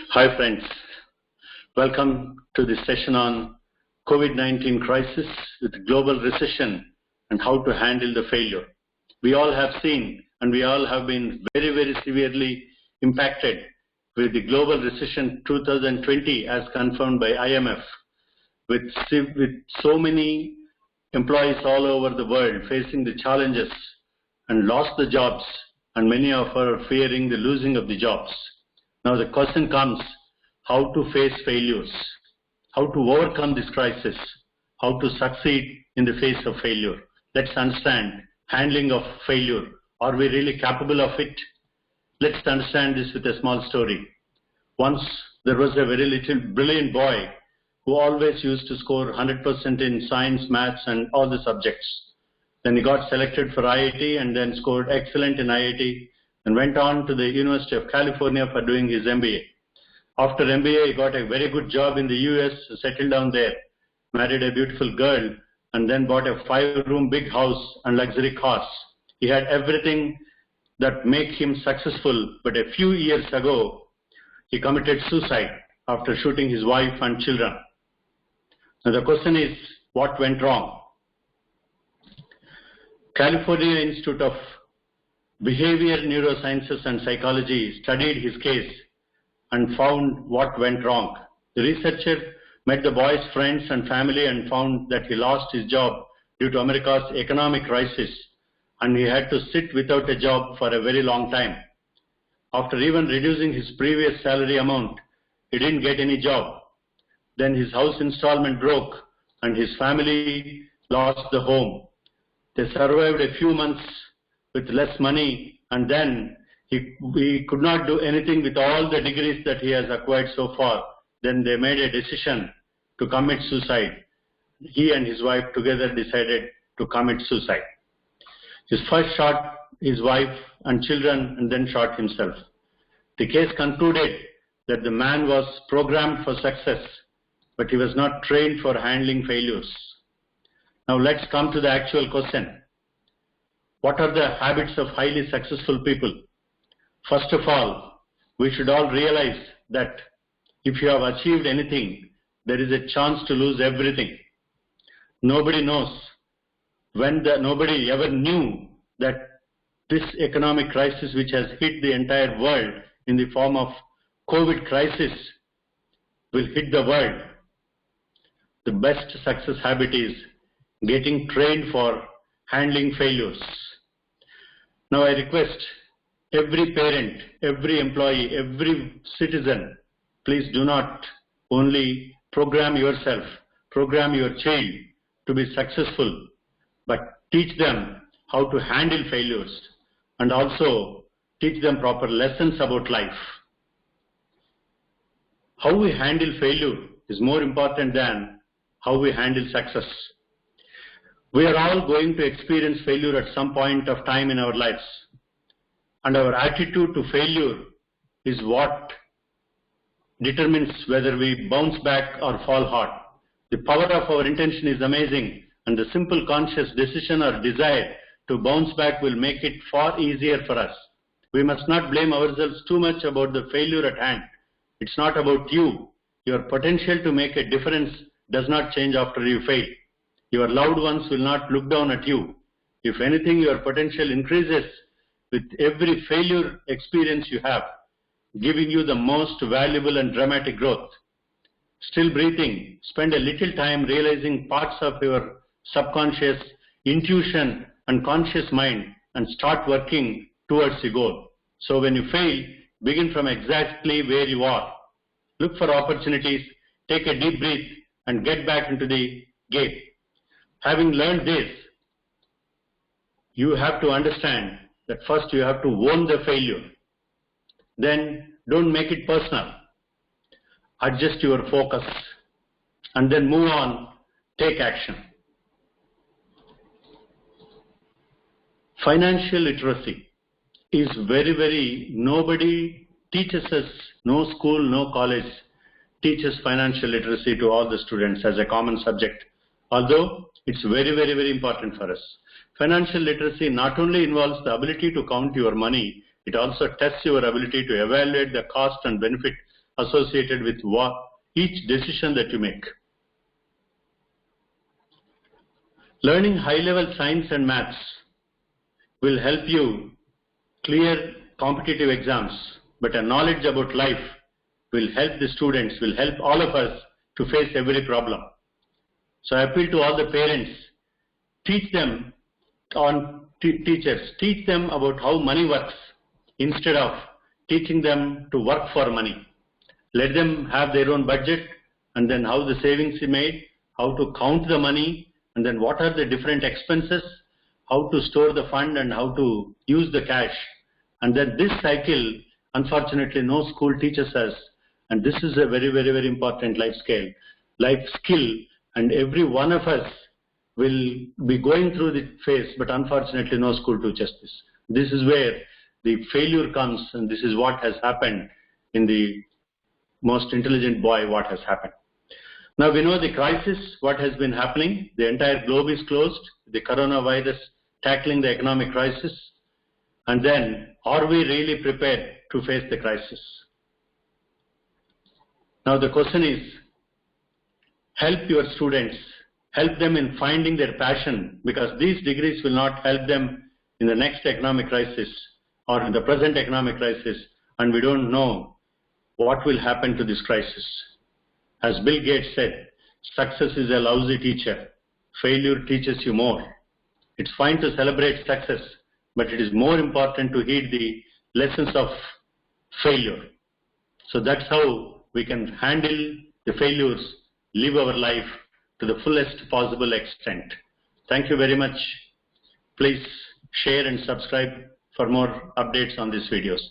Hi friends, welcome to this session on COVID-19 crisis with global recession and how to handle the failure. We all have seen and we all have been very severely impacted with the global recession 2020 as confirmed by IMF, with so many employees all over the world facing the challenges and lost the jobs, and many of us are fearing the losing of the jobs. Now the question comes, how to face failures, how to overcome this crisis, how to succeed in the face of failure. Let's understand handling of failure. Are we really capable of it? Let's understand this with a small story. Once there was a very little brilliant boy who always used to score 100% in science, maths and all the subjects. Then he got selected for IIT and then scored excellent in IIT and went on to the University of California for doing his MBA. After MBA, he got a very good job in the US, settled down there, married a beautiful girl, and then bought a 5-room big house and luxury cars. He had everything that make him successful, but a few years ago, he committed suicide after shooting his wife and children. Now the question is, what went wrong? California Institute of Behavior Neurosciences and Psychology studied his case and found what went wrong. The researcher met the boy's friends and family and found that he lost his job due to America's economic crisis, and he had to sit without a job for a very long time. After even reducing his previous salary amount, he didn't get any job. Then his house installment broke and his family lost the home. They survived a few months with less money, and then he could not do anything with all the degrees that he has acquired so far. Then they made a decision to commit suicide. He and his wife together decided to commit suicide. He first shot his wife and children and then shot himself. The case concluded that the man was programmed for success, but he was not trained for handling failures. Now let's come to the actual question. What are the habits of highly successful people? First of all, we should all realize that if you have achieved anything, there is a chance to lose everything. Nobody knows nobody ever knew that this economic crisis which has hit the entire world in the form of COVID crisis will hit the world. The best success habit is getting trained for handling failures. Now I request every parent, every employee, every citizen, please do not only program yourself, program your child to be successful, but teach them how to handle failures and also teach them proper lessons about life. How we handle failure is more important than how we handle success. We are all going to experience failure at some point of time in our lives. And our attitude to failure is what determines whether we bounce back or fall hard. The power of our intention is amazing, and the simple conscious decision or desire to bounce back will make it far easier for us. We must not blame ourselves too much about the failure at hand. It's not about you. Your potential to make a difference does not change after you fail. Your loved ones will not look down at you. If anything, your potential increases with every failure experience you have, giving you the most valuable and dramatic growth. Still breathing, spend a little time realizing parts of your subconscious, intuition and conscious mind and start working towards the goal. So when you fail, begin from exactly where you are. Look for opportunities, take a deep breath and get back into the game. Having learned this, you have to understand that first you have to own the failure. Then don't make it personal. Adjust your focus and then move on, take action. Financial literacy is nobody teaches us, no school, no college teaches financial literacy to all the students as a common subject, although it's very important for us. Financial literacy not only involves the ability to count your money, it also tests your ability to evaluate the cost and benefit associated with each decision that you make. Learning high-level science and maths will help you clear competitive exams, but a knowledge about life will help the students, will help all of us to face every problem. So I appeal to all the parents, teach them teachers, teach them about how money works instead of teaching them to work for money. Let them have their own budget, and then how the savings is made, how to count the money, and then what are the different expenses, how to store the fund and how to use the cash. And then this cycle, unfortunately, no school teaches us, and this is a very, very, very important life skill, and every one of us will be going through the phase, but unfortunately no school teaches this. This is where the failure comes, and this is what has happened in the most intelligent boy, what has happened. Now we know the crisis, what has been happening. The entire globe is closed, the coronavirus tackling the economic crisis, and then are we really prepared to face the crisis? Now the question is, help your students, help them in finding their passion, because these degrees will not help them in the next economic crisis or in the present economic crisis, and we don't know what will happen to this crisis. As Bill Gates said, success is a lousy teacher. Failure teaches you more. It's fine to celebrate success, but it is more important to heed the lessons of failure. So that's how we can handle the failures, live our life to the fullest possible extent. Thank you very much. Please share and subscribe for more updates on these videos.